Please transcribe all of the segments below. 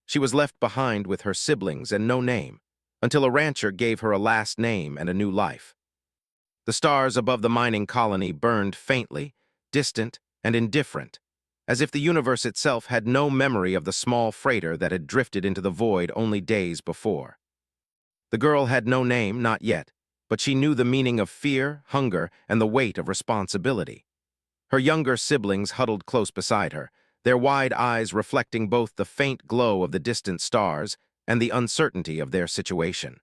She was left behind with her siblings and no name, until a rancher gave her a last name and a new life. The stars above the mining colony burned faintly, distant, and indifferent, as if the universe itself had no memory of the small freighter that had drifted into the void only days before. The girl had no name, not yet, but she knew the meaning of fear, hunger, and the weight of responsibility. Her younger siblings huddled close beside her, their wide eyes reflecting both the faint glow of the distant stars and the uncertainty of their situation.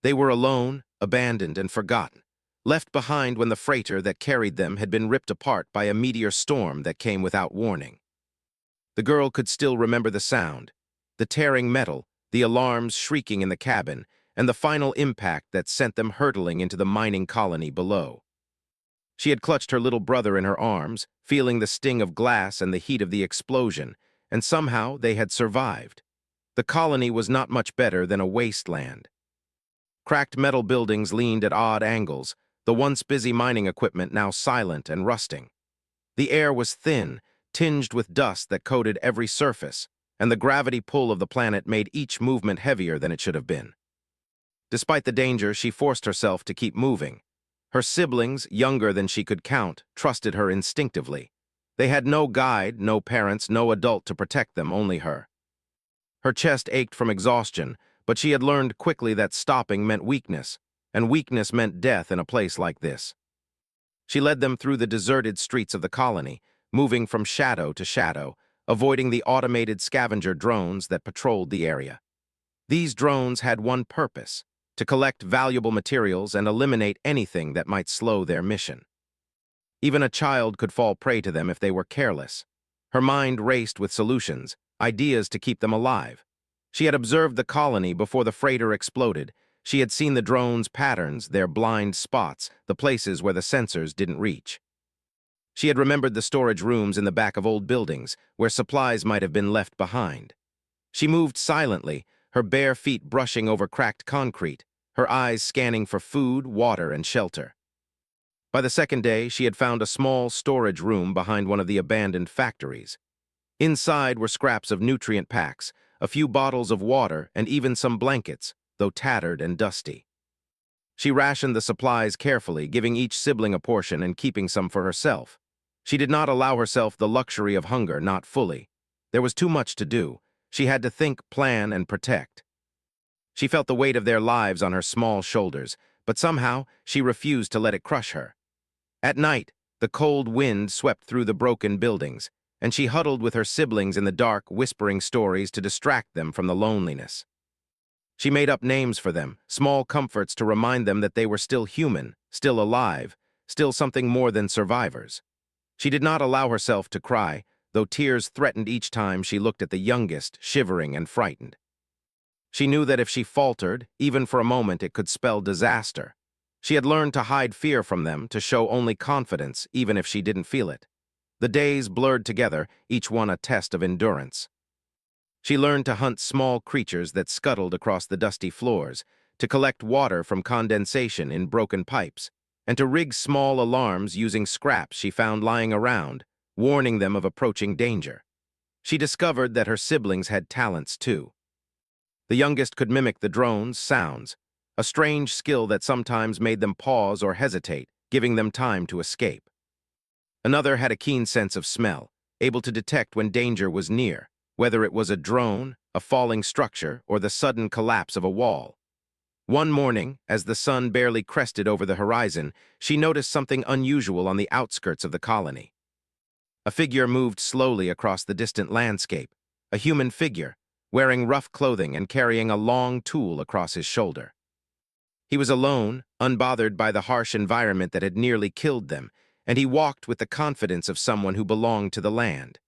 They were alone, abandoned, and forgotten, left behind when the freighter that carried them had been ripped apart by a meteor storm that came without warning. The girl could still remember the sound, the tearing metal, the alarms shrieking in the cabin, and the final impact that sent them hurtling into the mining colony below. She had clutched her little brother in her arms, feeling the sting of glass and the heat of the explosion, and somehow they had survived. The colony was not much better than a wasteland. Cracked metal buildings leaned at odd angles, the once busy mining equipment now silent and rusting. The air was thin, tinged with dust that coated every surface, and the gravity pull of the planet made each movement heavier than it should have been. Despite the danger, she forced herself to keep moving. Her siblings, younger than she could count, trusted her instinctively. They had no guide, no parents, no adult to protect them, only her. Her chest ached from exhaustion, but she had learned quickly that stopping meant weakness, and weakness meant death in a place like this. She led them through the deserted streets of the colony, moving from shadow to shadow, avoiding the automated scavenger drones that patrolled the area. These drones had one purpose: to collect valuable materials and eliminate anything that might slow their mission. Even a child could fall prey to them if they were careless. Her mind raced with solutions, ideas to keep them alive. She had observed the colony before the freighter exploded. She had seen the drones' patterns, their blind spots, the places where the sensors didn't reach. She had remembered the storage rooms in the back of old buildings, where supplies might have been left behind. She moved silently, her bare feet brushing over cracked concrete, her eyes scanning for food, water, and shelter. By the second day, she had found a small storage room behind one of the abandoned factories. Inside were scraps of nutrient packs, a few bottles of water, and even some blankets, though tattered and dusty. She rationed the supplies carefully, giving each sibling a portion and keeping some for herself. She did not allow herself the luxury of hunger, not fully. There was too much to do. She had to think, plan, and protect. She felt the weight of their lives on her small shoulders, but somehow she refused to let it crush her. At night, the cold wind swept through the broken buildings, and she huddled with her siblings in the dark, whispering stories to distract them from the loneliness. She made up names for them, small comforts to remind them that they were still human, still alive, still something more than survivors. She did not allow herself to cry, though tears threatened each time she looked at the youngest, shivering and frightened. She knew that if she faltered, even for a moment, it could spell disaster. She had learned to hide fear from them, to show only confidence, even if she didn't feel it. The days blurred together, each one a test of endurance. She learned to hunt small creatures that scuttled across the dusty floors, to collect water from condensation in broken pipes, and to rig small alarms using scraps she found lying around, warning them of approaching danger. She discovered that her siblings had talents too. The youngest could mimic the drone's sounds, a strange skill that sometimes made them pause or hesitate, giving them time to escape. Another had a keen sense of smell, able to detect when danger was near, whether it was a drone, a falling structure, or the sudden collapse of a wall. One morning, as the sun barely crested over the horizon, she noticed something unusual on the outskirts of the colony. A figure moved slowly across the distant landscape, a human figure, wearing rough clothing and carrying a long tool across his shoulder. He was alone, unbothered by the harsh environment that had nearly killed them, and he walked with the confidence of someone who belonged to the land.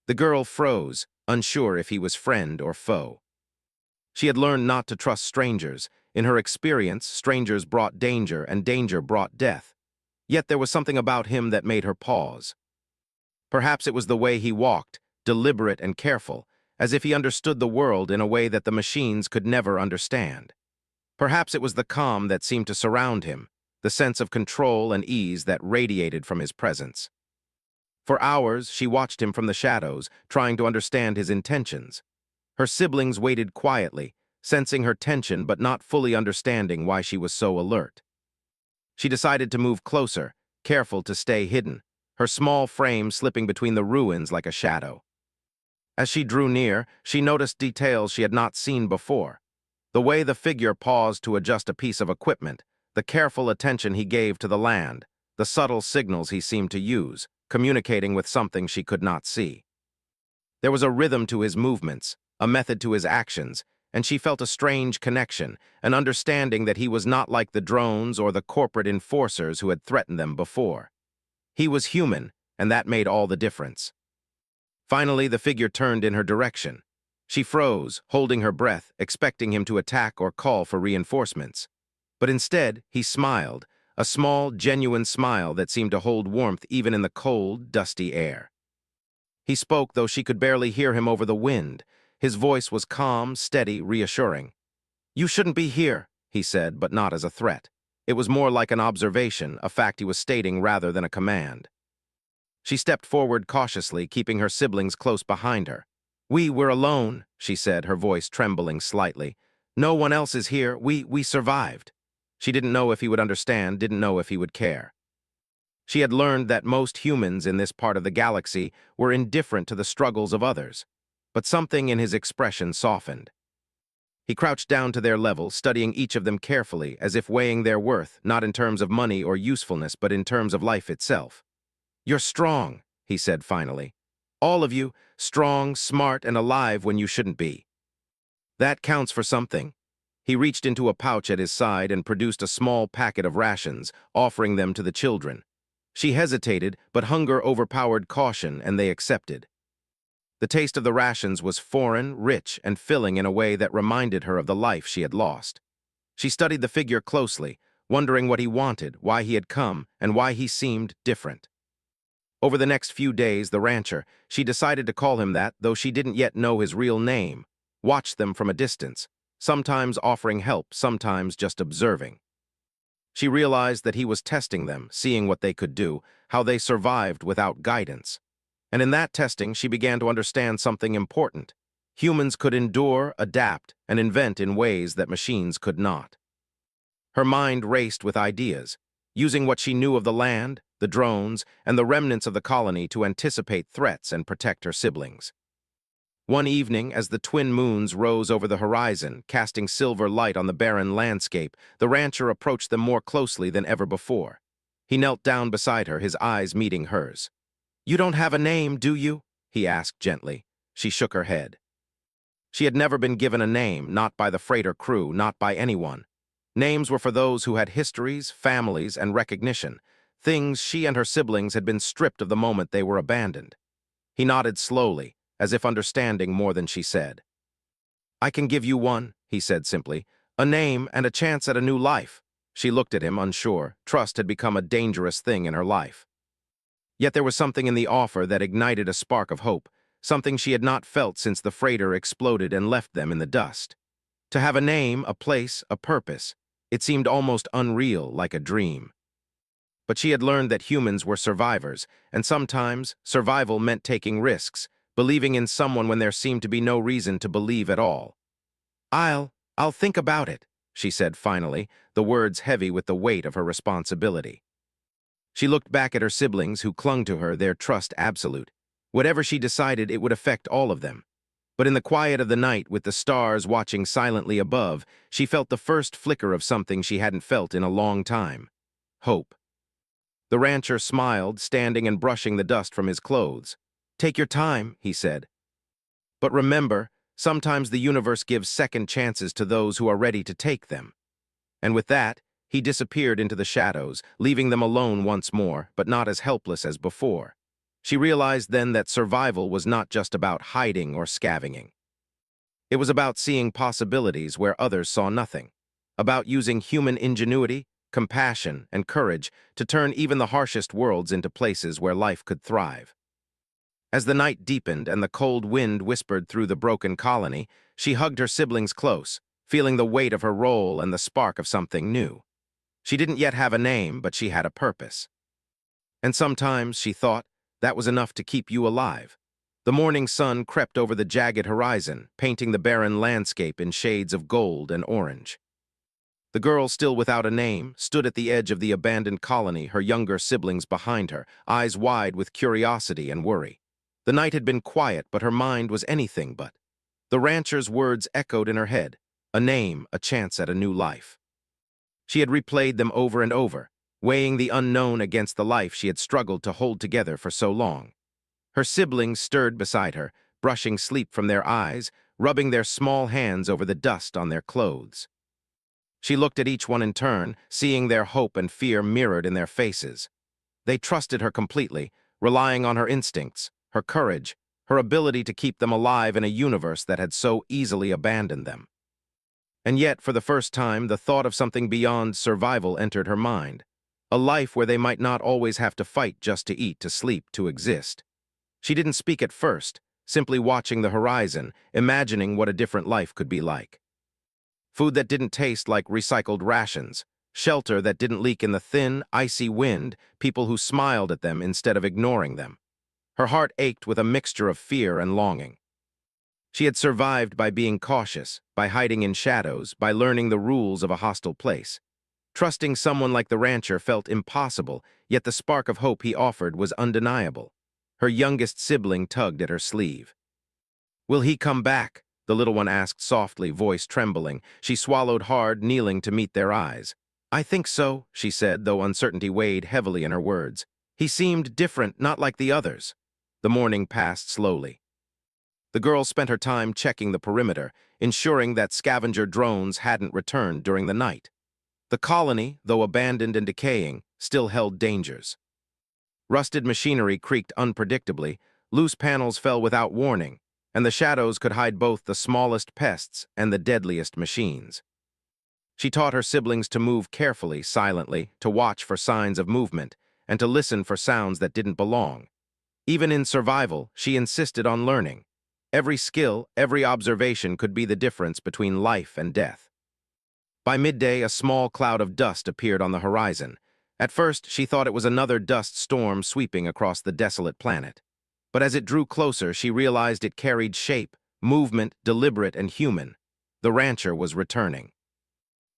The girl froze, unsure if he was friend or foe. She had learned not to trust strangers. In her experience, strangers brought danger, and danger brought death. Yet there was something about him that made her pause. Perhaps it was the way he walked, deliberate and careful, as if he understood the world in a way that the machines could never understand. Perhaps it was the calm that seemed to surround him, the sense of control and ease that radiated from his presence. For hours, she watched him from the shadows, trying to understand his intentions. Her siblings waited quietly, sensing her tension but not fully understanding why she was so alert. She decided to move closer, careful to stay hidden, her small frame slipping between the ruins like a shadow. As she drew near, she noticed details she had not seen before. The way the figure paused to adjust a piece of equipment, the careful attention he gave to the land, the subtle signals he seemed to use, communicating with something she could not see. There was a rhythm to his movements, a method to his actions, and she felt a strange connection, an understanding that he was not like the drones or the corporate enforcers who had threatened them before. He was human, and that made all the difference. Finally, the figure turned in her direction. She froze, holding her breath, expecting him to attack or call for reinforcements. But instead, he smiled, a small, genuine smile that seemed to hold warmth even in the cold, dusty air. He spoke, though she could barely hear him over the wind. His voice was calm, steady, reassuring. "You shouldn't be here," he said, but not as a threat. It was more like an observation, a fact he was stating rather than a command. She stepped forward cautiously, keeping her siblings close behind her. "We're alone," she said, her voice trembling slightly. "No one else is here. We survived." She didn't know if he would understand, didn't know if he would care. She had learned that most humans in this part of the galaxy were indifferent to the struggles of others, but something in his expression softened. He crouched down to their level, studying each of them carefully, as if weighing their worth, not in terms of money or usefulness, but in terms of life itself. "You're strong," he said finally. "All of you, strong, smart, and alive when you shouldn't be. That counts for something." He reached into a pouch at his side and produced a small packet of rations, offering them to the children. She hesitated, but hunger overpowered caution, and they accepted. The taste of the rations was foreign, rich, and filling in a way that reminded her of the life she had lost. She studied the figure closely, wondering what he wanted, why he had come, and why he seemed different. Over the next few days, the rancher, she decided to call him that, though she didn't yet know his real name, watched them from a distance, sometimes offering help, sometimes just observing. She realized that he was testing them, seeing what they could do, how they survived without guidance. And in that testing, she began to understand something important. Humans could endure, adapt, and invent in ways that machines could not. Her mind raced with ideas, using what she knew of the land, the drones, and the remnants of the colony to anticipate threats and protect her siblings. One evening, as the twin moons rose over the horizon, casting silver light on the barren landscape, the rancher approached them more closely than ever before. He knelt down beside her, his eyes meeting hers. "You don't have a name, do you?" he asked gently. She shook her head. She had never been given a name, not by the freighter crew, not by anyone. Names were for those who had histories, families, and recognition, things she and her siblings had been stripped of the moment they were abandoned. He nodded slowly, as if understanding more than she said. "I can give you one," he said simply, "a name and a chance at a new life." She looked at him, unsure. Trust had become a dangerous thing in her life. Yet there was something in the offer that ignited a spark of hope, something she had not felt since the freighter exploded and left them in the dust. To have a name, a place, a purpose, it seemed almost unreal, like a dream. But she had learned that humans were survivors, and sometimes survival meant taking risks, believing in someone when there seemed to be no reason to believe at all. I'll think about it," she said finally, the words heavy with the weight of her responsibility. She looked back at her siblings who clung to her, their trust absolute. Whatever she decided, it would affect all of them. But in the quiet of the night, with the stars watching silently above, she felt the first flicker of something she hadn't felt in a long time. Hope. The rancher smiled, standing and brushing the dust from his clothes. "Take your time," he said. "But remember, sometimes the universe gives second chances to those who are ready to take them." And with that, he disappeared into the shadows, leaving them alone once more, but not as helpless as before. She realized then that survival was not just about hiding or scavenging. It was about seeing possibilities where others saw nothing, about using human ingenuity, compassion, and courage to turn even the harshest worlds into places where life could thrive. As the night deepened and the cold wind whispered through the broken colony, she hugged her siblings close, feeling the weight of her role and the spark of something new. She didn't yet have a name, but she had a purpose. And sometimes, she thought, that was enough to keep you alive. The morning sun crept over the jagged horizon, painting the barren landscape in shades of gold and orange. The girl, still without a name, stood at the edge of the abandoned colony, her younger siblings behind her, eyes wide with curiosity and worry. The night had been quiet, but her mind was anything but. The rancher's words echoed in her head, a name, a chance at a new life. She had replayed them over and over, weighing the unknown against the life she had struggled to hold together for so long. Her siblings stirred beside her, brushing sleep from their eyes, rubbing their small hands over the dust on their clothes. She looked at each one in turn, seeing their hope and fear mirrored in their faces. They trusted her completely, relying on her instincts, her courage, her ability to keep them alive in a universe that had so easily abandoned them. And yet, for the first time, the thought of something beyond survival entered her mind. A life where they might not always have to fight just to eat, to sleep, to exist. She didn't speak at first, simply watching the horizon, imagining what a different life could be like. Food that didn't taste like recycled rations, shelter that didn't leak in the thin, icy wind, people who smiled at them instead of ignoring them. Her heart ached with a mixture of fear and longing. She had survived by being cautious, by hiding in shadows, by learning the rules of a hostile place. Trusting someone like the rancher felt impossible, yet the spark of hope he offered was undeniable. Her youngest sibling tugged at her sleeve. "Will he come back?" the little one asked softly, voice trembling. She swallowed hard, kneeling to meet their eyes. "I think so," she said, though uncertainty weighed heavily in her words. "He seemed different, not like the others." The morning passed slowly. The girl spent her time checking the perimeter, ensuring that scavenger drones hadn't returned during the night. The colony, though abandoned and decaying, still held dangers. Rusted machinery creaked unpredictably, loose panels fell without warning, and the shadows could hide both the smallest pests and the deadliest machines. She taught her siblings to move carefully, silently, to watch for signs of movement, and to listen for sounds that didn't belong. Even in survival, she insisted on learning. Every skill, every observation could be the difference between life and death. By midday, a small cloud of dust appeared on the horizon. At first, she thought it was another dust storm sweeping across the desolate planet. But as it drew closer, she realized it carried shape, movement, deliberate and human. The rancher was returning.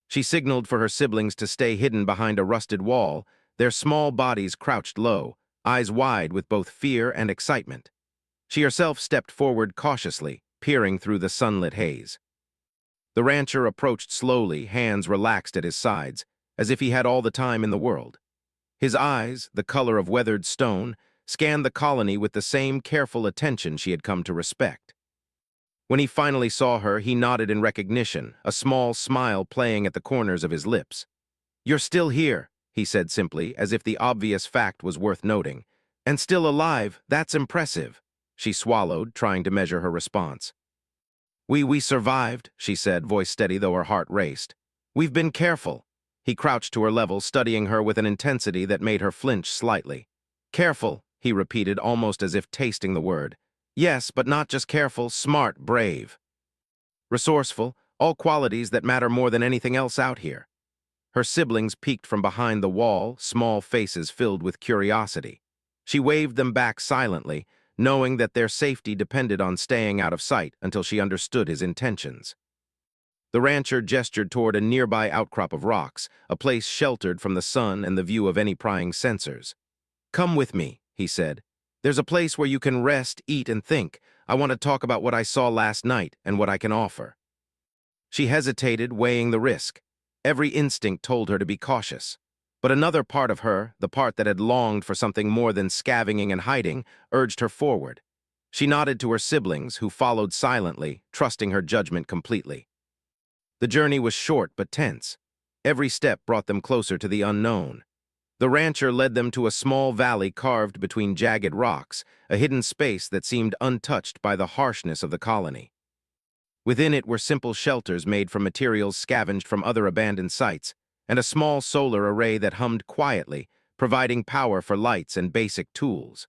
She signaled for her siblings to stay hidden behind a rusted wall, their small bodies crouched low, eyes wide with both fear and excitement. She herself stepped forward cautiously, peering through the sunlit haze. The rancher approached slowly, hands relaxed at his sides, as if he had all the time in the world. His eyes, the color of weathered stone, scanned the colony with the same careful attention she had come to respect. When he finally saw her, he nodded in recognition, a small smile playing at the corners of his lips. "You're still here," he said simply, as if the obvious fact was worth noting. "And still alive, that's impressive." She swallowed, trying to measure her response. We survived," she said, voice steady though her heart raced. "We've been careful." He crouched to her level, studying her with an intensity that made her flinch slightly. "Careful," he repeated, almost as if tasting the word. "Yes, but not just careful, smart, brave. Resourceful, all qualities that matter more than anything else out here." Her siblings peeked from behind the wall, small faces filled with curiosity. She waved them back silently, knowing that their safety depended on staying out of sight until she understood his intentions. The rancher gestured toward a nearby outcrop of rocks, a place sheltered from the sun and the view of any prying sensors. "Come with me," he said. "There's a place where you can rest, eat, and think. I want to talk about what I saw last night and what I can offer." She hesitated, weighing the risk. Every instinct told her to be cautious. But another part of her, the part that had longed for something more than scavenging and hiding, urged her forward. She nodded to her siblings, who followed silently, trusting her judgment completely. The journey was short but tense. Every step brought them closer to the unknown. The rancher led them to a small valley carved between jagged rocks, a hidden space that seemed untouched by the harshness of the colony. Within it were simple shelters made from materials scavenged from other abandoned sites, and a small solar array that hummed quietly, providing power for lights and basic tools.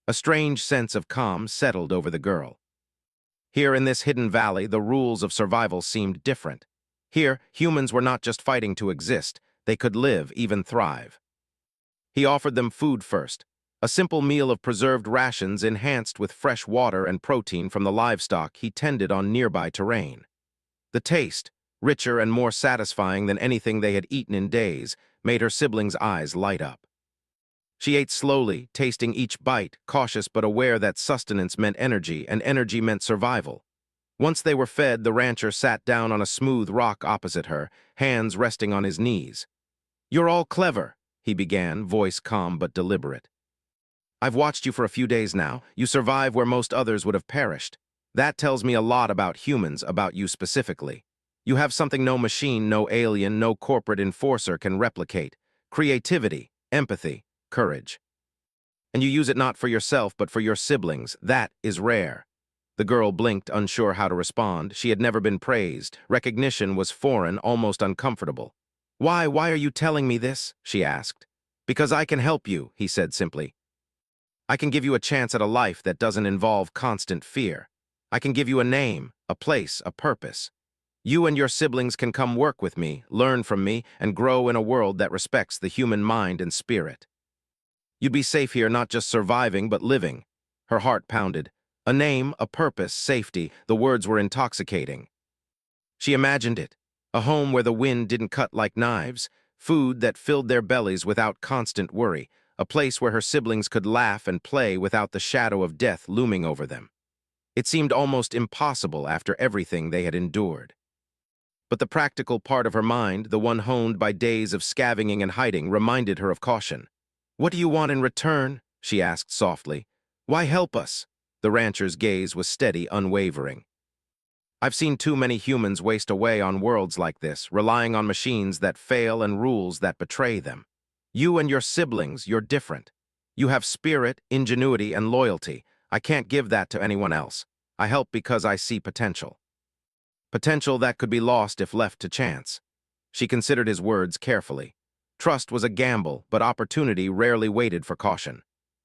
A strange sense of calm settled over the girl. Here in this hidden valley, the rules of survival seemed different. Here, humans were not just fighting to exist, they could live, even thrive. He offered them food first, A simple meal of preserved rations enhanced with fresh water and protein from the livestock he tended on nearby terrain. The taste, richer and more satisfying than anything they had eaten in days, made her siblings' eyes light up. She ate slowly, tasting each bite, cautious but aware that sustenance meant energy and energy meant survival. Once they were fed, the rancher sat down on a smooth rock opposite her, hands resting on his knees. "You're all clever," he began, voice calm but deliberate. "I've watched you for a few days now. You survive where most others would have perished. That tells me a lot about humans, about you specifically. You have something no machine, no alien, no corporate enforcer can replicate: creativity, empathy, courage. And you use it not for yourself, but for your siblings. That is rare." The girl blinked, unsure how to respond. She had never been praised. Recognition was foreign, almost uncomfortable. Why are you telling me this?" she asked. "Because I can help you," he said simply. "I can give you a chance at a life that doesn't involve constant fear. I can give you a name, a place, a purpose. You and your siblings can come work with me, learn from me, and grow in a world that respects the human mind and spirit. You'd be safe here, not just surviving, but living." Her heart pounded. A name, a purpose, safety, the words were intoxicating. She imagined it, a home where the wind didn't cut like knives, food that filled their bellies without constant worry, a place where her siblings could laugh and play without the shadow of death looming over them. It seemed almost impossible after everything they had endured. But the practical part of her mind, the one honed by days of scavenging and hiding, reminded her of caution. "What do you want in return?" she asked softly. "Why help us?" The rancher's gaze was steady, unwavering. "I've seen too many humans waste away on worlds like this, relying on machines that fail and rules that betray them. You and your siblings, you're different. You have spirit, ingenuity, and loyalty. I can't give that to anyone else. I help because I see potential. Potential that could be lost if left to chance." She considered his words carefully. Trust was a gamble, but opportunity rarely waited for caution.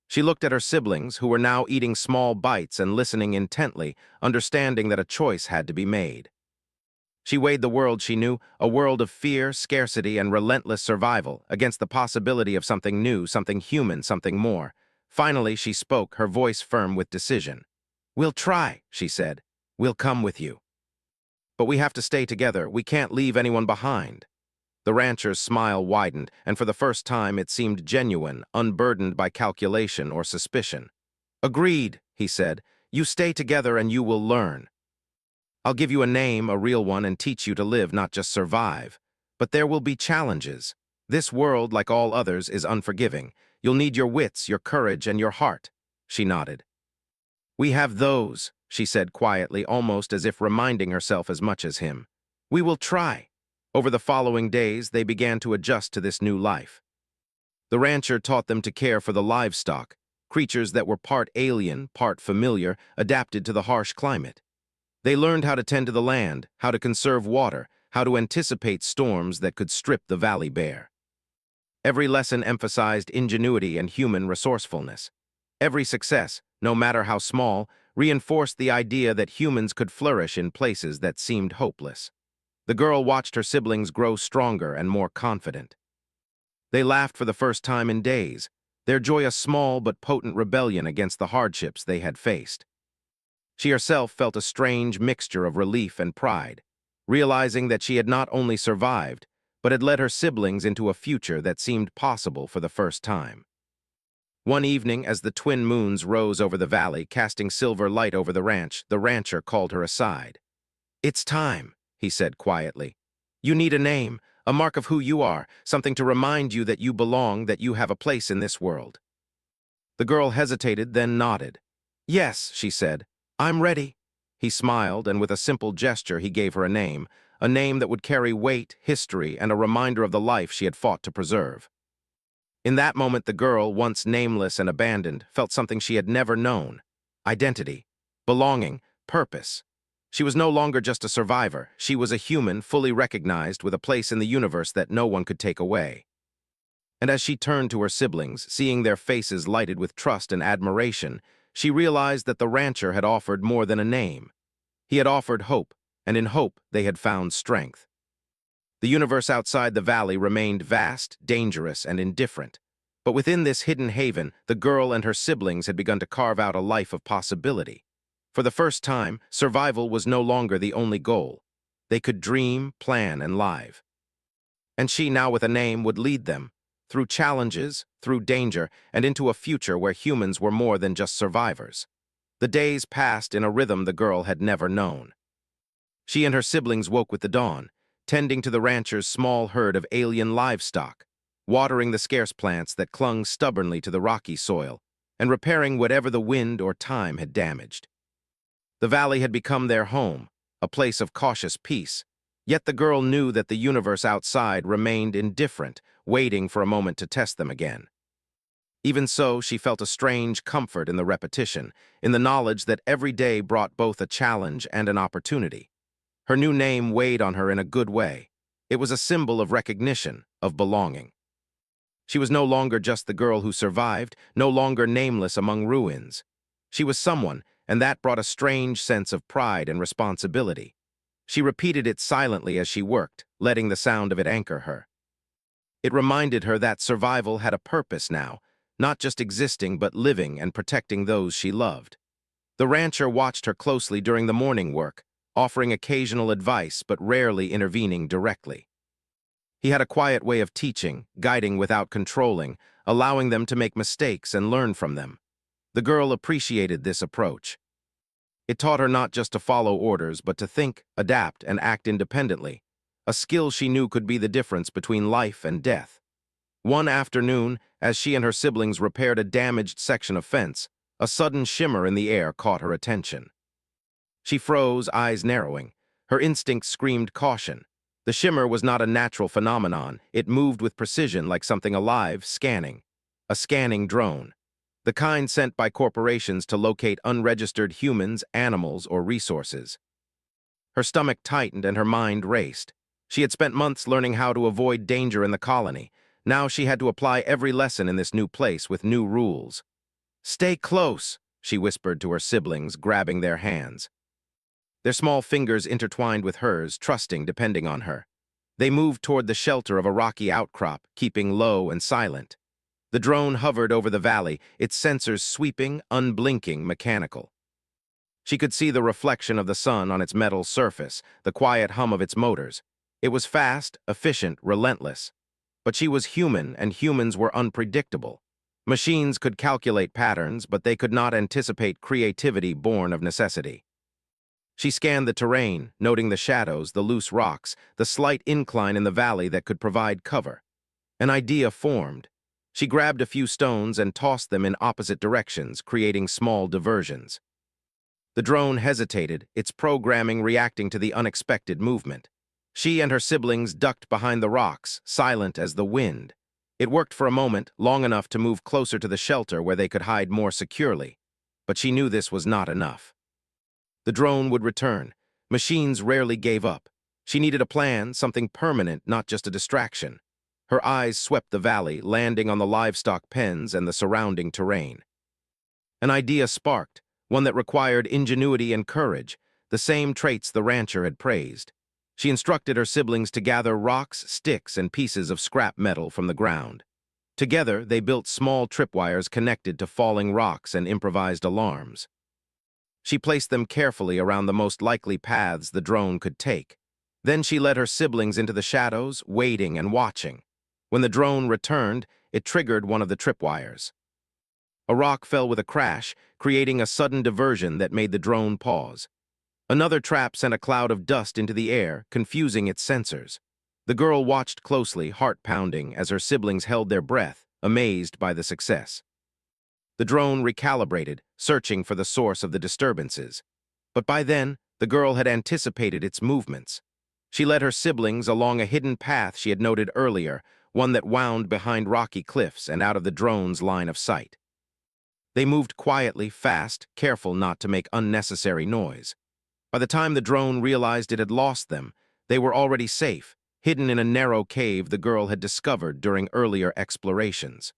She looked at her siblings, who were now eating small bites and listening intently, understanding that a choice had to be made. She weighed the world she knew, a world of fear, scarcity, and relentless survival, against the possibility of something new, something human, something more. Finally, she spoke, her voice firm with decision. "We'll try," she said. "We'll come with you. But we have to stay together. We can't leave anyone behind." The rancher's smile widened, and for the first time it seemed genuine, unburdened by calculation or suspicion. "Agreed," he said. "You stay together and you will learn. I'll give you a name, a real one, and teach you to live, not just survive. But there will be challenges. This world, like all others, is unforgiving. You'll need your wits, your courage, and your heart." She nodded. "We have those," she said quietly, almost as if reminding herself as much as him. "We will try." Over the following days, they began to adjust to this new life. The rancher taught them to care for the livestock, creatures that were part alien, part familiar, adapted to the harsh climate. They learned how to tend to the land, how to conserve water, how to anticipate storms that could strip the valley bare. Every lesson emphasized ingenuity and human resourcefulness. Every success, no matter how small, reinforced the idea that humans could flourish in places that seemed hopeless. The girl watched her siblings grow stronger and more confident. They laughed for the first time in days, their joy a small but potent rebellion against the hardships they had faced. She herself felt a strange mixture of relief and pride, realizing that she had not only survived, but had led her siblings into a future that seemed possible for the first time. One evening, as the twin moons rose over the valley, casting silver light over the ranch, the rancher called her aside. "It's time," he said quietly. "You need a name, a mark of who you are, something to remind you that you belong, that you have a place in this world." The girl hesitated, then nodded. "Yes," she said, "I'm ready." He smiled, and with a simple gesture he gave her a name that would carry weight, history, and a reminder of the life she had fought to preserve. In that moment, the girl, once nameless and abandoned, felt something she had never known: identity, belonging, purpose. She was no longer just a survivor. She was a human, fully recognized, with a place in the universe that no one could take away. And as she turned to her siblings, seeing their faces lighted with trust and admiration, she realized that the rancher had offered more than a name. He had offered hope, and in hope they had found strength. The universe outside the valley remained vast, dangerous, and indifferent. But within this hidden haven, the girl and her siblings had begun to carve out a life of possibility. For the first time, survival was no longer the only goal. They could dream, plan, and live. And she, now with a name, would lead them, through challenges, through danger, and into a future where humans were more than just survivors. The days passed in a rhythm the girl had never known. She and her siblings woke with the dawn, tending to the rancher's small herd of alien livestock, watering the scarce plants that clung stubbornly to the rocky soil, and repairing whatever the wind or time had damaged. The valley had become their home, a place of cautious peace, yet the girl knew that the universe outside remained indifferent, waiting for a moment to test them again. Even so, she felt a strange comfort in the repetition, in the knowledge that every day brought both a challenge and an opportunity. Her new name weighed on her in a good way. It was a symbol of recognition, of belonging. She was no longer just the girl who survived, no longer nameless among ruins. She was someone, and that brought a strange sense of pride and responsibility. She repeated it silently as she worked, letting the sound of it anchor her. It reminded her that survival had a purpose now, not just existing but living and protecting those she loved. The rancher watched her closely during the morning work, offering occasional advice but rarely intervening directly. He had a quiet way of teaching, guiding without controlling, allowing them to make mistakes and learn from them. The girl appreciated this approach. It taught her not just to follow orders, but to think, adapt, and act independently, a skill she knew could be the difference between life and death. One afternoon, as she and her siblings repaired a damaged section of fence, a sudden shimmer in the air caught her attention. She froze, eyes narrowing. Her instinct screamed caution. The shimmer was not a natural phenomenon. It moved with precision like something alive, scanning. A scanning drone. The kind sent by corporations to locate unregistered humans, animals, or resources. Her stomach tightened and her mind raced. She had spent months learning how to avoid danger in the colony. Now she had to apply every lesson in this new place with new rules. "Stay close," she whispered to her siblings, grabbing their hands. Their small fingers intertwined with hers, trusting, depending on her. They moved toward the shelter of a rocky outcrop, keeping low and silent. The drone hovered over the valley, its sensors sweeping, unblinking, mechanical. She could see the reflection of the sun on its metal surface, the quiet hum of its motors. It was fast, efficient, relentless. But she was human, and humans were unpredictable. Machines could calculate patterns, but they could not anticipate creativity born of necessity. She scanned the terrain, noting the shadows, the loose rocks, the slight incline in the valley that could provide cover. An idea formed. She grabbed a few stones and tossed them in opposite directions, creating small diversions. The drone hesitated, its programming reacting to the unexpected movement. She and her siblings ducked behind the rocks, silent as the wind. It worked for a moment, long enough to move closer to the shelter where they could hide more securely. But she knew this was not enough. The drone would return. Machines rarely gave up. She needed a plan, something permanent, not just a distraction. Her eyes swept the valley, landing on the livestock pens and the surrounding terrain. An idea sparked, one that required ingenuity and courage, the same traits the rancher had praised. She instructed her siblings to gather rocks, sticks, and pieces of scrap metal from the ground. Together, they built small tripwires connected to falling rocks and improvised alarms. She placed them carefully around the most likely paths the drone could take. Then she led her siblings into the shadows, waiting and watching. When the drone returned, it triggered one of the tripwires. A rock fell with a crash, creating a sudden diversion that made the drone pause. Another trap sent a cloud of dust into the air, confusing its sensors. The girl watched closely, heart pounding, as her siblings held their breath, amazed by the success. The drone recalibrated, searching for the source of the disturbances. But by then, the girl had anticipated its movements. She led her siblings along a hidden path she had noted earlier, one that wound behind rocky cliffs and out of the drone's line of sight. They moved quietly, fast, careful not to make unnecessary noise. By the time the drone realized it had lost them, they were already safe, hidden in a narrow cave the girl had discovered during earlier explorations.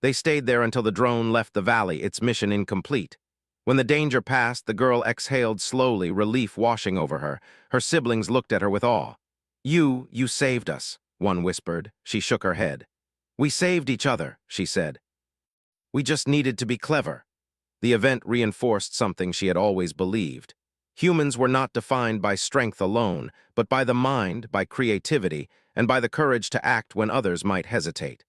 They stayed there until the drone left the valley, its mission incomplete. When the danger passed, the girl exhaled slowly, relief washing over her. Her siblings looked at her with awe. You saved us," one whispered. She shook her head. "We saved each other," she said. "We just needed to be clever." The event reinforced something she had always believed. Humans were not defined by strength alone, but by the mind, by creativity, and by the courage to act when others might hesitate.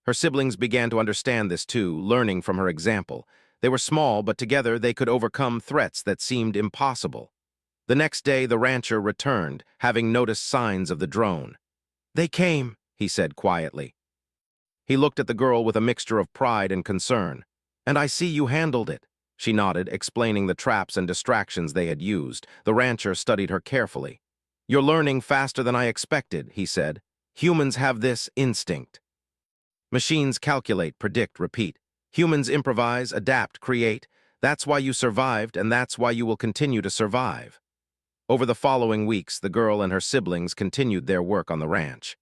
Her siblings began to understand this too, learning from her example. They were small, but together they could overcome threats that seemed impossible. The next day, the rancher returned, having noticed signs of the drone. "They came," he said quietly. He looked at the girl with a mixture of pride and concern. "And I see you handled it." She nodded, explaining the traps and distractions they had used. The rancher studied her carefully. "You're learning faster than I expected," he said. "Humans have this instinct. Machines calculate, predict, repeat. Humans improvise, adapt, create. That's why you survived, and that's why you will continue to survive." Over the following weeks, the girl and her siblings continued their work on the ranch.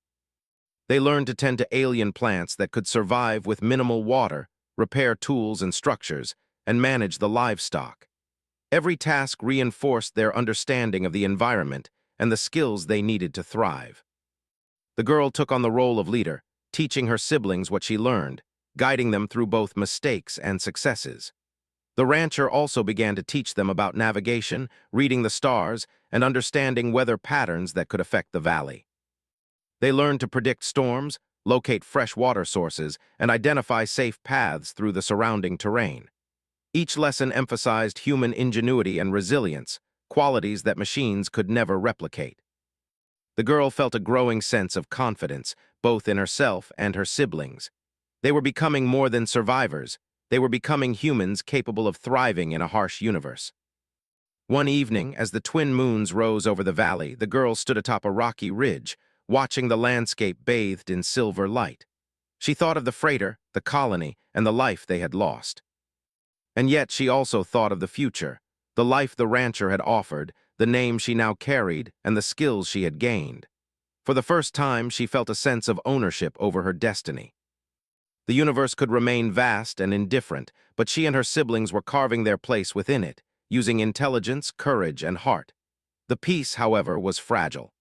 They learned to tend to alien plants that could survive with minimal water, repair tools and structures, and manage the livestock. Every task reinforced their understanding of the environment and the skills they needed to thrive. The girl took on the role of leader, teaching her siblings what she learned, guiding them through both mistakes and successes. The rancher also began to teach them about navigation, reading the stars, and understanding weather patterns that could affect the valley. They learned to predict storms, locate fresh water sources, and identify safe paths through the surrounding terrain. Each lesson emphasized human ingenuity and resilience, qualities that machines could never replicate. The girl felt a growing sense of confidence, both in herself and her siblings. They were becoming more than survivors. They were becoming humans capable of thriving in a harsh universe. One evening, as the twin moons rose over the valley, the girl stood atop a rocky ridge, watching the landscape bathed in silver light. She thought of the freighter, the colony, and the life they had lost. And yet she also thought of the future, the life the rancher had offered, the name she now carried, and the skills she had gained. For the first time, she felt a sense of ownership over her destiny. The universe could remain vast and indifferent, but she and her siblings were carving their place within it, using intelligence, courage, and heart. The peace, however, was fragile.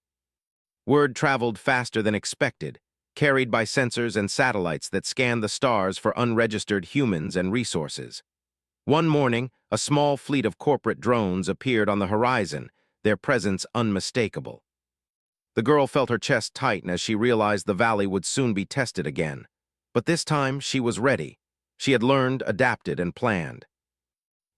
Word traveled faster than expected, carried by sensors and satellites that scanned the stars for unregistered humans and resources. One morning, a small fleet of corporate drones appeared on the horizon, their presence unmistakable. The girl felt her chest tighten as she realized the valley would soon be tested again. But this time, she was ready. She had learned, adapted, and planned.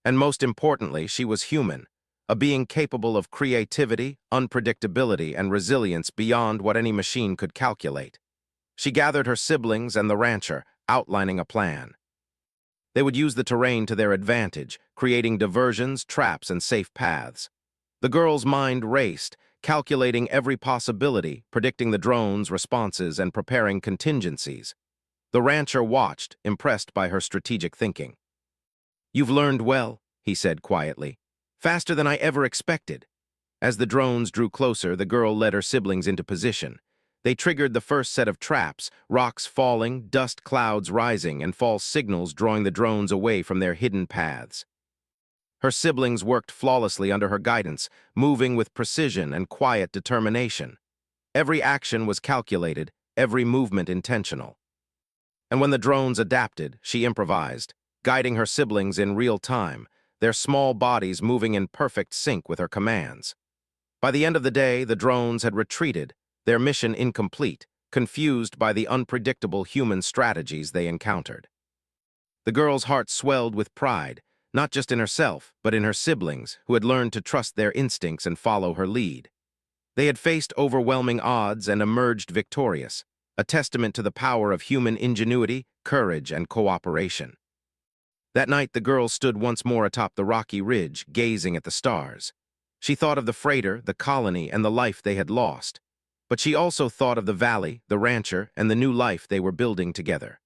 And most importantly, she was human, a being capable of creativity, unpredictability, and resilience beyond what any machine could calculate. She gathered her siblings and the rancher, outlining a plan. They would use the terrain to their advantage, creating diversions, traps, and safe paths. The girl's mind raced, calculating every possibility, predicting the drones' responses, and preparing contingencies. The rancher watched, impressed by her strategic thinking. "You've learned well," he said quietly. "Faster than I ever expected." As the drones drew closer, the girl led her siblings into position. They triggered the first set of traps, rocks falling, dust clouds rising, and false signals drawing the drones away from their hidden paths. Her siblings worked flawlessly under her guidance, moving with precision and quiet determination. Every action was calculated, every movement intentional. And when the drones adapted, she improvised, guiding her siblings in real time, their small bodies moving in perfect sync with her commands. By the end of the day, the drones had retreated, their mission incomplete, confused by the unpredictable human strategies they encountered. The girl's heart swelled with pride, not just in herself, but in her siblings, who had learned to trust their instincts and follow her lead. They had faced overwhelming odds and emerged victorious, a testament to the power of human ingenuity, courage, and cooperation. That night, the girl stood once more atop the rocky ridge, gazing at the stars. She thought of the freighter, the colony, and the life they had lost. But she also thought of the valley, the rancher, and the new life they were building together.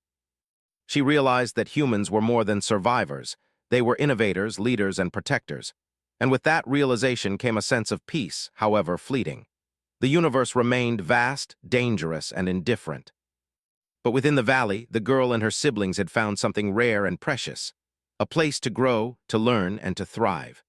She realized that humans were more than survivors. They were innovators, leaders, and protectors. And with that realization came a sense of peace, however fleeting. The universe remained vast, dangerous, and indifferent. But within the valley, the girl and her siblings had found something rare and precious, a place to grow, to learn, and to thrive.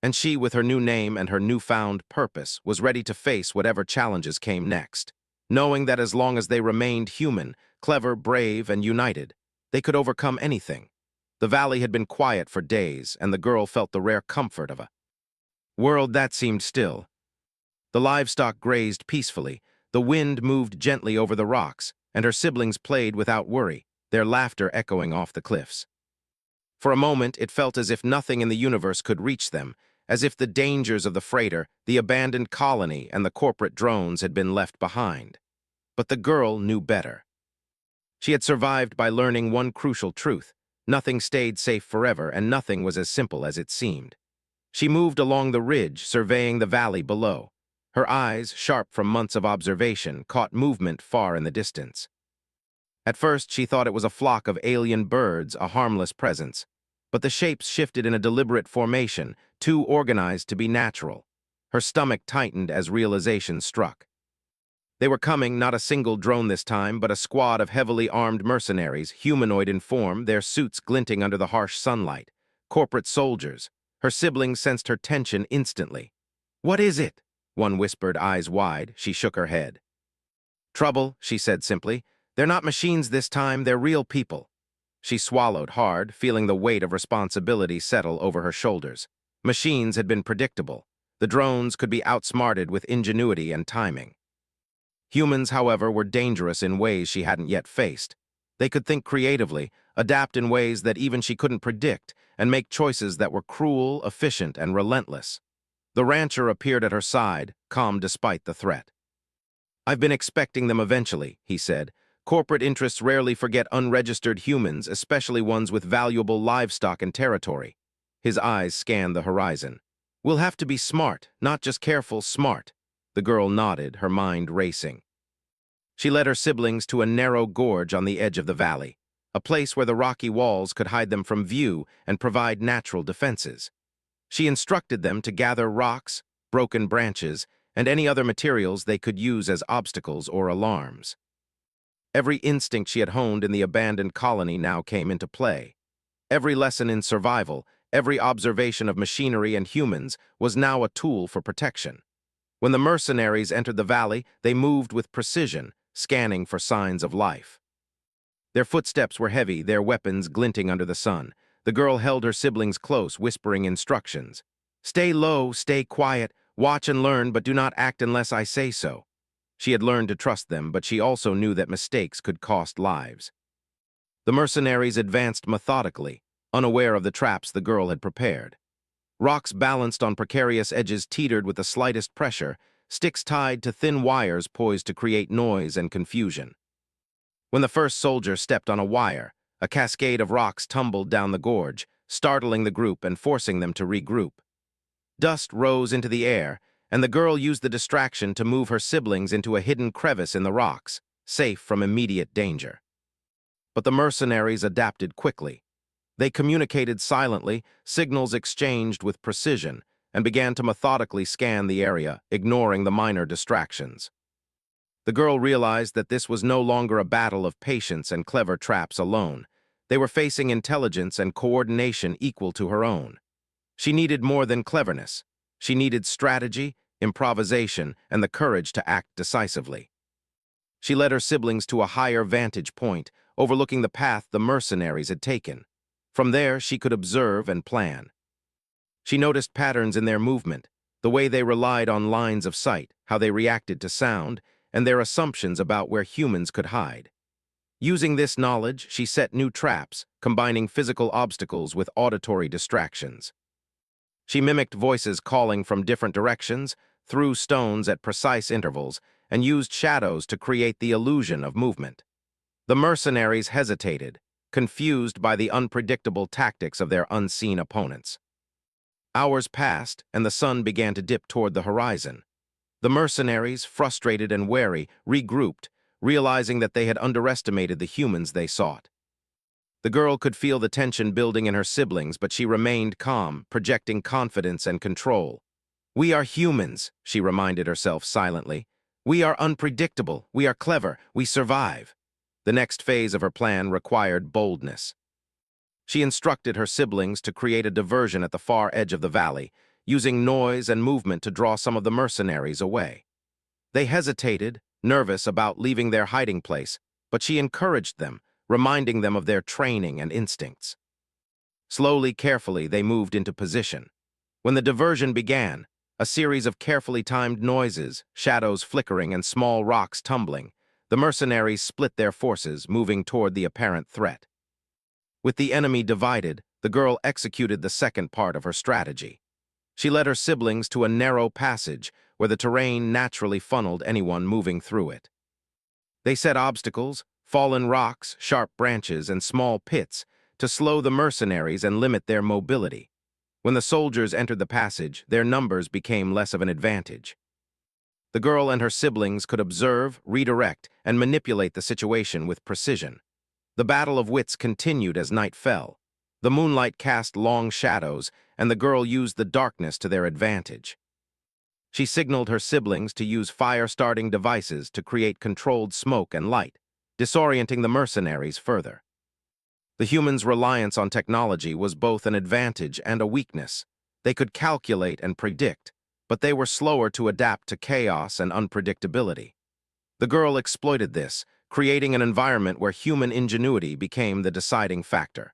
And she, with her new name and her newfound purpose, was ready to face whatever challenges came next. knowing that as long as they remained human, clever, brave, and united, they could overcome anything. The valley had been quiet for days, and the girl felt the rare comfort of a world that seemed still. The livestock grazed peacefully, the wind moved gently over the rocks, and her siblings played without worry, their laughter echoing off the cliffs. For a moment, it felt as if nothing in the universe could reach them, as if the dangers of the freighter, the abandoned colony, and the corporate drones had been left behind. But the girl knew better. She had survived by learning one crucial truth: nothing stayed safe forever, and nothing was as simple as it seemed. She moved along the ridge, surveying the valley below. Her eyes, sharp from months of observation, caught movement far in the distance. At first, she thought it was a flock of alien birds, a harmless presence. But the shapes shifted in a deliberate formation, too organized to be natural. Her stomach tightened as realization struck. They were coming, not a single drone this time, but a squad of heavily armed mercenaries, humanoid in form, their suits glinting under the harsh sunlight. Corporate soldiers. Her siblings sensed her tension instantly. "What is it?" one whispered, eyes wide. She shook her head. "Trouble," she said simply. "They're not machines this time, they're real people." She swallowed hard, feeling the weight of responsibility settle over her shoulders. Machines had been predictable. The drones could be outsmarted with ingenuity and timing. Humans, however, were dangerous in ways she hadn't yet faced. They could think creatively, adapt in ways that even she couldn't predict, and make choices that were cruel, efficient, and relentless. The rancher appeared at her side, calm despite the threat. "I've been expecting them eventually," he said. "Corporate interests rarely forget unregistered humans, especially ones with valuable livestock and territory." His eyes scanned the horizon. "We'll have to be smart, not just careful, smart." The girl nodded, her mind racing. She led her siblings to a narrow gorge on the edge of the valley, a place where the rocky walls could hide them from view and provide natural defenses. She instructed them to gather rocks, broken branches, and any other materials they could use as obstacles or alarms. Every instinct she had honed in the abandoned colony now came into play. Every lesson in survival, every observation of machinery and humans was now a tool for protection. When the mercenaries entered the valley, they moved with precision, scanning for signs of life. Their footsteps were heavy, their weapons glinting under the sun. The girl held her siblings close, whispering instructions. "Stay low, stay quiet, watch and learn, but do not act unless I say so." She had learned to trust them, but she also knew that mistakes could cost lives. The mercenaries advanced methodically, unaware of the traps the girl had prepared. Rocks balanced on precarious edges teetered with the slightest pressure, sticks tied to thin wires poised to create noise and confusion. When the first soldier stepped on a wire, a cascade of rocks tumbled down the gorge, startling the group and forcing them to regroup. Dust rose into the air, and the girl used the distraction to move her siblings into a hidden crevice in the rocks, safe from immediate danger. But the mercenaries adapted quickly. They communicated silently, signals exchanged with precision, and began to methodically scan the area, ignoring the minor distractions. The girl realized that this was no longer a battle of patience and clever traps alone. They were facing intelligence and coordination equal to her own. She needed more than cleverness. She needed strategy, improvisation, and the courage to act decisively. She led her siblings to a higher vantage point, overlooking the path the mercenaries had taken. From there, she could observe and plan. She noticed patterns in their movement, the way they relied on lines of sight, how they reacted to sound, and their assumptions about where humans could hide. Using this knowledge, she set new traps, combining physical obstacles with auditory distractions. She mimicked voices calling from different directions, threw stones at precise intervals, and used shadows to create the illusion of movement. The mercenaries hesitated, confused by the unpredictable tactics of their unseen opponents. Hours passed, and the sun began to dip toward the horizon. The mercenaries, frustrated and wary, regrouped, realizing that they had underestimated the humans they sought. The girl could feel the tension building in her siblings, but she remained calm, projecting confidence and control. "We are humans," she reminded herself silently. "We are unpredictable, we are clever, we survive." The next phase of her plan required boldness. She instructed her siblings to create a diversion at the far edge of the valley, using noise and movement to draw some of the mercenaries away. They hesitated, nervous about leaving their hiding place, but she encouraged them, reminding them of their training and instincts. Slowly, carefully, they moved into position. When the diversion began, a series of carefully timed noises, shadows flickering and small rocks tumbling, the mercenaries split their forces, moving toward the apparent threat. With the enemy divided, the girl executed the second part of her strategy. She led her siblings to a narrow passage where the terrain naturally funneled anyone moving through it. They set obstacles, fallen rocks, sharp branches, and small pits to slow the mercenaries and limit their mobility. When the soldiers entered the passage, their numbers became less of an advantage. The girl and her siblings could observe, redirect, and manipulate the situation with precision. The battle of wits continued as night fell. The moonlight cast long shadows, and the girl used the darkness to their advantage. She signaled her siblings to use fire-starting devices to create controlled smoke and light, disorienting the mercenaries further. The humans' reliance on technology was both an advantage and a weakness. They could calculate and predict, but they were slower to adapt to chaos and unpredictability. The girl exploited this, creating an environment where human ingenuity became the deciding factor.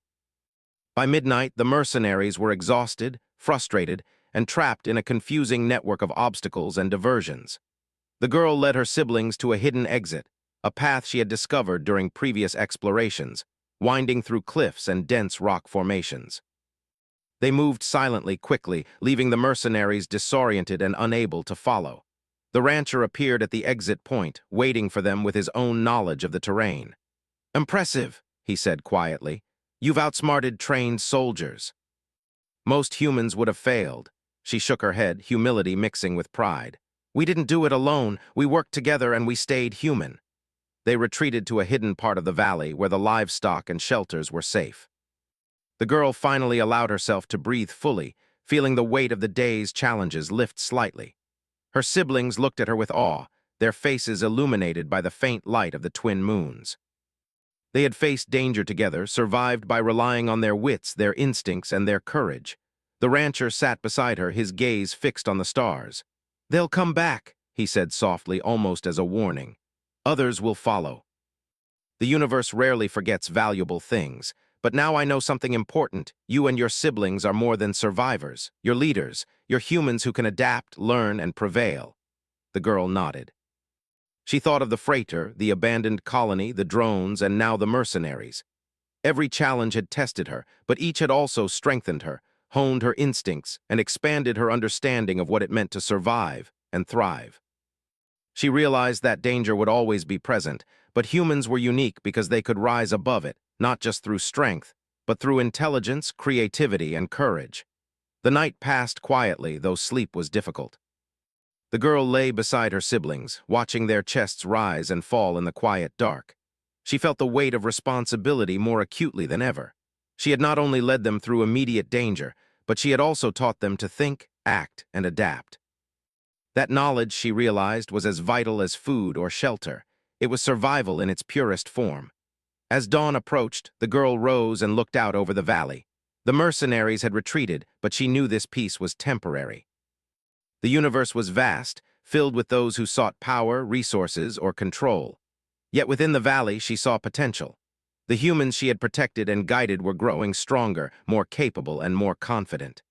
By midnight, the mercenaries were exhausted, frustrated, and trapped in a confusing network of obstacles and diversions. The girl led her siblings to a hidden exit, a path she had discovered during previous explorations, winding through cliffs and dense rock formations. They moved silently, quickly, leaving the mercenaries disoriented and unable to follow. The rancher appeared at the exit point, waiting for them with his own knowledge of the terrain. "Impressive," he said quietly. "You've outsmarted trained soldiers." Most humans would have failed. She shook her head, humility mixing with pride. "We didn't do it alone. We worked together and we stayed human." They retreated to a hidden part of the valley where the livestock and shelters were safe. The girl finally allowed herself to breathe fully, feeling the weight of the day's challenges lift slightly. Her siblings looked at her with awe, their faces illuminated by the faint light of the twin moons. They had faced danger together, survived by relying on their wits, their instincts, and their courage. The rancher sat beside her, his gaze fixed on the stars. "They'll come back," he said softly, almost as a warning. "Others will follow. The universe rarely forgets valuable things, but now I know something important. You and your siblings are more than survivors. You're leaders. You're humans who can adapt, learn, and prevail." The girl nodded. She thought of the freighter, the abandoned colony, the drones, and now the mercenaries. Every challenge had tested her, but each had also strengthened her, honed her instincts, and expanded her understanding of what it meant to survive and thrive. She realized that danger would always be present, but humans were unique because they could rise above it, not just through strength, but through intelligence, creativity, and courage. The night passed quietly, though sleep was difficult. The girl lay beside her siblings, watching their chests rise and fall in the quiet dark. She felt the weight of responsibility more acutely than ever. She had not only led them through immediate danger, but she had also taught them to think, act, and adapt. That knowledge, she realized, was as vital as food or shelter. It was survival in its purest form. As dawn approached, the girl rose and looked out over the valley. The mercenaries had retreated, but she knew this peace was temporary. The universe was vast, filled with those who sought power, resources, or control. Yet within the valley, she saw potential. The humans she had protected and guided were growing stronger, more capable, and more confident.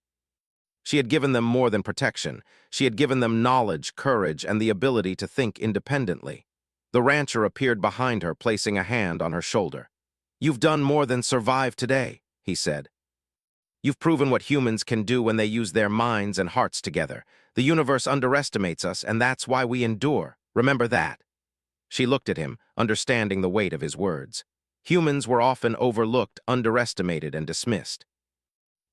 She had given them more than protection. She had given them knowledge, courage, and the ability to think independently. The rancher appeared behind her, placing a hand on her shoulder. "You've done more than survive today," he said. "You've proven what humans can do when they use their minds and hearts together. The universe underestimates us, and that's why we endure. Remember that." She looked at him, understanding the weight of his words. Humans were often overlooked, underestimated, and dismissed.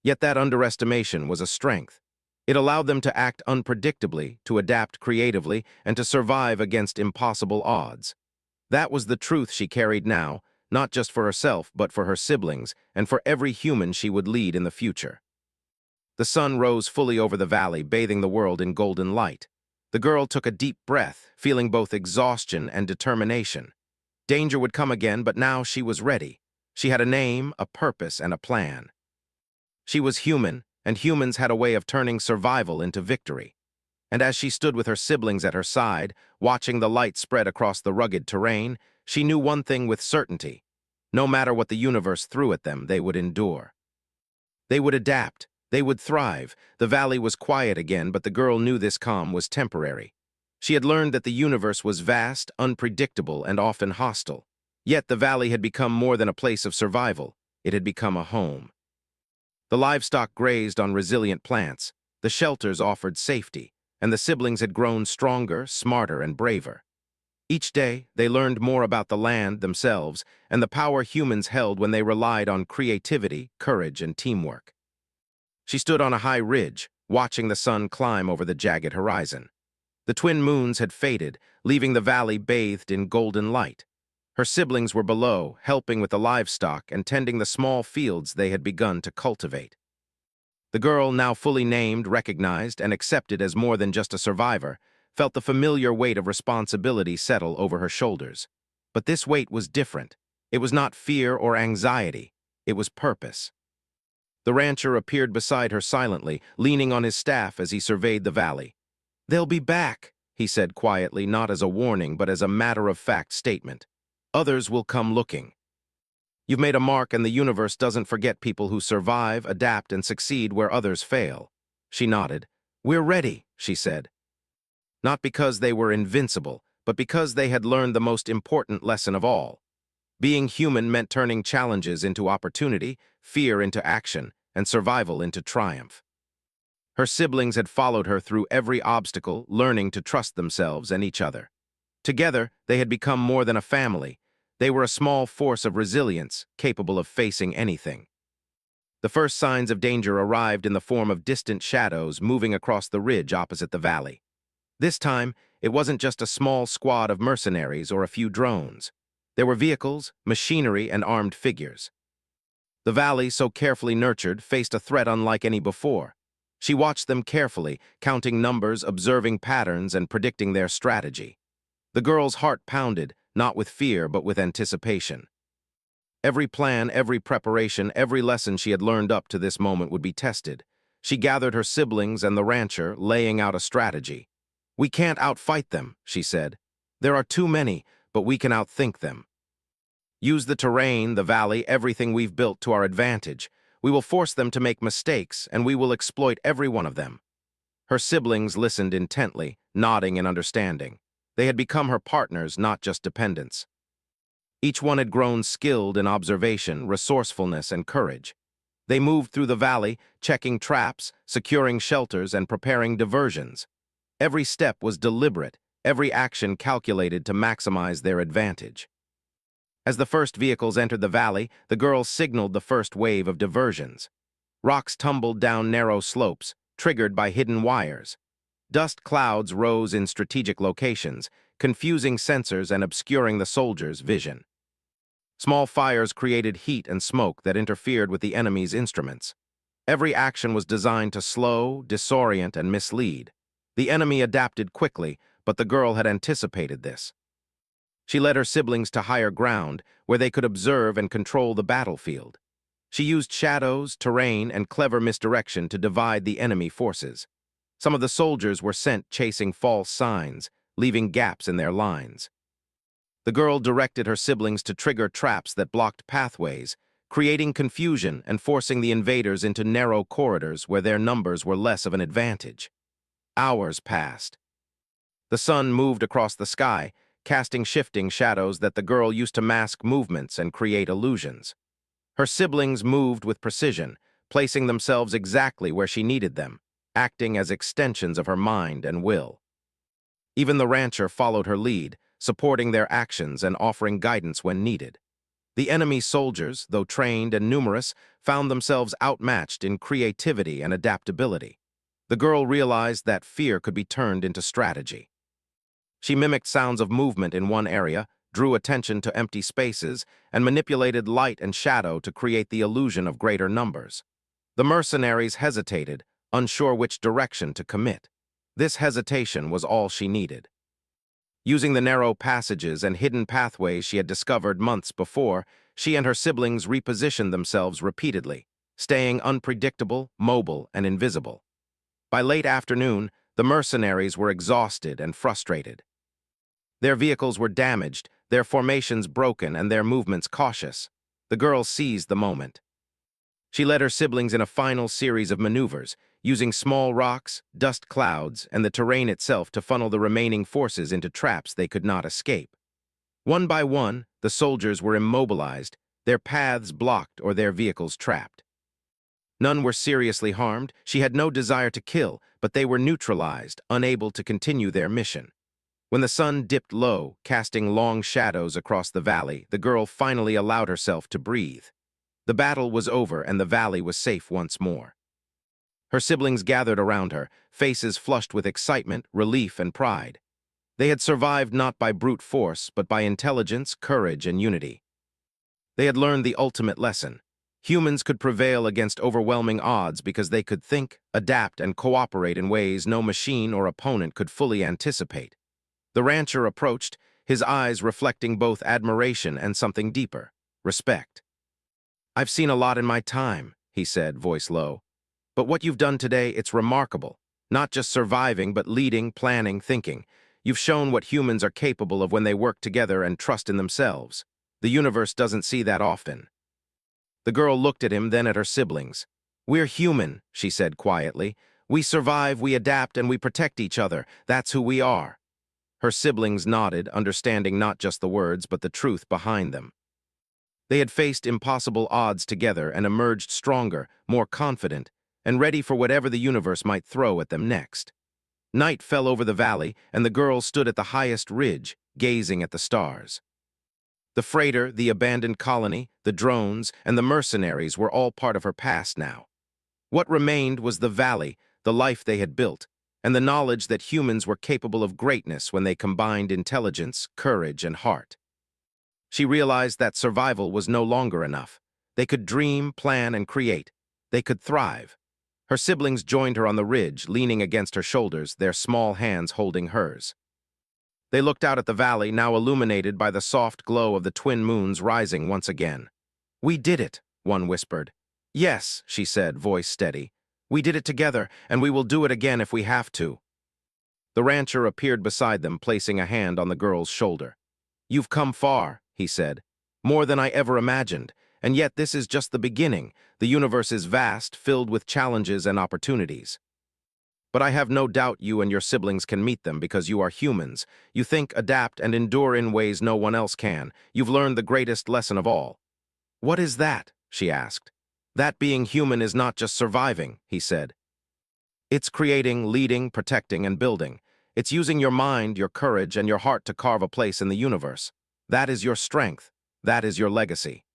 Yet that underestimation was a strength. It allowed them to act unpredictably, to adapt creatively, and to survive against impossible odds. That was the truth she carried now, not just for herself, but for her siblings, and for every human she would lead in the future. The sun rose fully over the valley, bathing the world in golden light. The girl took a deep breath, feeling both exhaustion and determination. Danger would come again, but now she was ready. She had a name, a purpose, and a plan. She was human, and humans had a way of turning survival into victory. And as she stood with her siblings at her side, watching the light spread across the rugged terrain, she knew one thing with certainty. No matter what the universe threw at them, they would endure. They would adapt. They would thrive. The valley was quiet again, but the girl knew this calm was temporary. She had learned that the universe was vast, unpredictable, and often hostile. Yet the valley had become more than a place of survival. It had become a home. The livestock grazed on resilient plants, the shelters offered safety, and the siblings had grown stronger, smarter, and braver. Each day, they learned more about the land, themselves, and the power humans held when they relied on creativity, courage, and teamwork. She stood on a high ridge, watching the sun climb over the jagged horizon. The twin moons had faded, leaving the valley bathed in golden light. Her siblings were below, helping with the livestock and tending the small fields they had begun to cultivate. The girl, now fully named, recognized, and accepted as more than just a survivor, felt the familiar weight of responsibility settle over her shoulders. But this weight was different. It was not fear or anxiety. It was purpose. The rancher appeared beside her silently, leaning on his staff as he surveyed the valley. "They'll be back," he said quietly, not as a warning, but as a matter-of-fact statement. "Others will come looking. You've made a mark, and the universe doesn't forget people who survive, adapt, and succeed where others fail." She nodded. "We're ready," she said. Not because they were invincible, but because they had learned the most important lesson of all. Being human meant turning challenges into opportunity, fear into action, and survival into triumph. Her siblings had followed her through every obstacle, learning to trust themselves and each other. Together, they had become more than a family. They were a small force of resilience, capable of facing anything. The first signs of danger arrived in the form of distant shadows moving across the ridge opposite the valley. This time, it wasn't just a small squad of mercenaries or a few drones. There were vehicles, machinery, and armed figures. The valley, so carefully nurtured, faced a threat unlike any before. She watched them carefully, counting numbers, observing patterns, and predicting their strategy. The girl's heart pounded, not with fear, but with anticipation. Every plan, every preparation, every lesson she had learned up to this moment would be tested. She gathered her siblings and the rancher, laying out a strategy. "We can't outfight them," she said. "There are too many, but we can outthink them. Use the terrain, the valley, everything we've built to our advantage. We will force them to make mistakes, and we will exploit every one of them." Her siblings listened intently, nodding in understanding. They had become her partners, not just dependents. Each one had grown skilled in observation, resourcefulness, and courage. They moved through the valley, checking traps, securing shelters, and preparing diversions. Every step was deliberate, every action calculated to maximize their advantage. As the first vehicles entered the valley, the girls signaled the first wave of diversions. Rocks tumbled down narrow slopes, triggered by hidden wires. Dust clouds rose in strategic locations, confusing sensors and obscuring the soldiers' vision. Small fires created heat and smoke that interfered with the enemy's instruments. Every action was designed to slow, disorient, and mislead. The enemy adapted quickly, but the girl had anticipated this. She led her siblings to higher ground, where they could observe and control the battlefield. She used shadows, terrain, and clever misdirection to divide the enemy forces. Some of the soldiers were sent chasing false signs, leaving gaps in their lines. The girl directed her siblings to trigger traps that blocked pathways, creating confusion and forcing the invaders into narrow corridors where their numbers were less of an advantage. Hours passed. The sun moved across the sky, casting shifting shadows that the girl used to mask movements and create illusions. Her siblings moved with precision, placing themselves exactly where she needed them, acting as extensions of her mind and will. Even the rancher followed her lead, supporting their actions and offering guidance when needed. The enemy soldiers, though trained and numerous, found themselves outmatched in creativity and adaptability. The girl realized that fear could be turned into strategy. She mimicked sounds of movement in one area, drew attention to empty spaces, and manipulated light and shadow to create the illusion of greater numbers. The mercenaries hesitated, unsure which direction to commit. This hesitation was all she needed. Using the narrow passages and hidden pathways she had discovered months before, she and her siblings repositioned themselves repeatedly, staying unpredictable, mobile, and invisible. By late afternoon, The mercenaries were exhausted and frustrated. Their vehicles were damaged, their formations broken, and their movements cautious. The girl seized the moment. She led her siblings in a final series of maneuvers, using small rocks, dust clouds, and the terrain itself to funnel the remaining forces into traps they could not escape. One by one, the soldiers were immobilized, their paths blocked or their vehicles trapped. None were seriously harmed. She had no desire to kill, but they were neutralized, unable to continue their mission. When the sun dipped low, casting long shadows across the valley, the girl finally allowed herself to breathe. The battle was over and the valley was safe once more. Her siblings gathered around her, faces flushed with excitement, relief, and pride. They had survived not by brute force, but by intelligence, courage, and unity. They had learned the ultimate lesson. Humans could prevail against overwhelming odds because they could think, adapt, and cooperate in ways no machine or opponent could fully anticipate. The rancher approached, his eyes reflecting both admiration and something deeper, respect. "I've seen a lot in my time," he said, voice low. "But what you've done today, it's remarkable. Not just surviving, but leading, planning, thinking. You've shown what humans are capable of when they work together and trust in themselves. The universe doesn't see that often." The girl looked at him, then at her siblings. "We're human," she said quietly. "We survive, we adapt, and we protect each other. That's who we are." Her siblings nodded, understanding not just the words, but the truth behind them. They had faced impossible odds together and emerged stronger, more confident, and ready for whatever the universe might throw at them next. Night fell over the valley, and the girls stood at the highest ridge, gazing at the stars. The freighter, the abandoned colony, the drones, and the mercenaries were all part of her past now. What remained was the valley, the life they had built, and the knowledge that humans were capable of greatness when they combined intelligence, courage, and heart. She realized that survival was no longer enough. They could dream, plan, and create. They could thrive. Her siblings joined her on the ridge, leaning against her shoulders, their small hands holding hers. They looked out at the valley, now illuminated by the soft glow of the twin moons rising once again. "We did it," one whispered. "Yes," she said, voice steady. "We did it together, and we will do it again if we have to." The rancher appeared beside them, placing a hand on the girl's shoulder. "You've come far," he said. "More than I ever imagined, and yet this is just the beginning. The universe is vast, filled with challenges and opportunities. But I have no doubt you and your siblings can meet them because you are humans. You think, adapt, and endure in ways no one else can. You've learned the greatest lesson of all." "What is that?" she asked. "That being human is not just surviving," he said. "It's creating, leading, protecting, and building. It's using your mind, your courage, and your heart to carve a place in the universe. That is your strength. That is your legacy."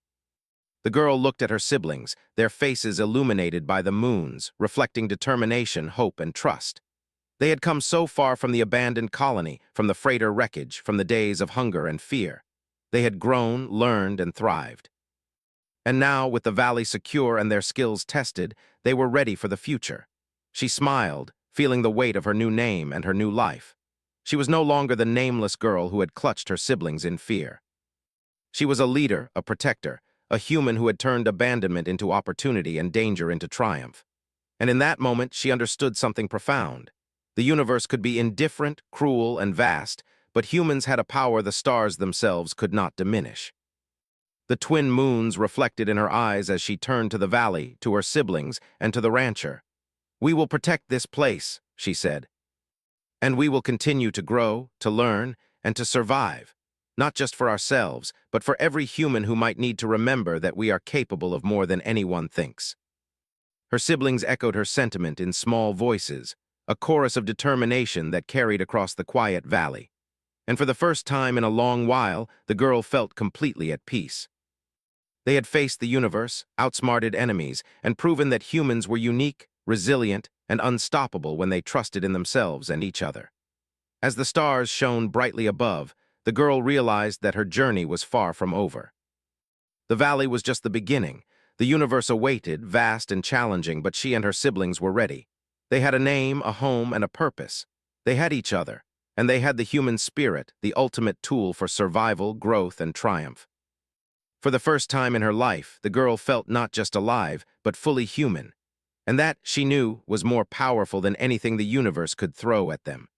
The girl looked at her siblings, their faces illuminated by the moons, reflecting determination, hope, and trust. They had come so far from the abandoned colony, from the freighter wreckage, from the days of hunger and fear. They had grown, learned, and thrived. And now, with the valley secure and their skills tested, they were ready for the future. She smiled, feeling the weight of her new name and her new life. She was no longer the nameless girl who had clutched her siblings in fear. She was a leader, a protector, a human who had turned abandonment into opportunity and danger into triumph. And in that moment, she understood something profound. The universe could be indifferent, cruel, and vast, but humans had a power the stars themselves could not diminish. The twin moons reflected in her eyes as she turned to the valley, to her siblings, and to the rancher. "We will protect this place," she said. "And we will continue to grow, to learn, and to survive. Not just for ourselves, but for every human who might need to remember that we are capable of more than anyone thinks." Her siblings echoed her sentiment in small voices, a chorus of determination that carried across the quiet valley. And for the first time in a long while, the girl felt completely at peace. They had faced the universe, outsmarted enemies, and proven that humans were unique, resilient, and unstoppable when they trusted in themselves and each other. As the stars shone brightly above, the girl realized that her journey was far from over. The valley was just the beginning. The universe awaited, vast and challenging, but she and her siblings were ready. They had a name, a home, and a purpose. They had each other, and they had the human spirit, the ultimate tool for survival, growth, and triumph. For the first time in her life, the girl felt not just alive, but fully human. And that, she knew, was more powerful than anything the universe could throw at them.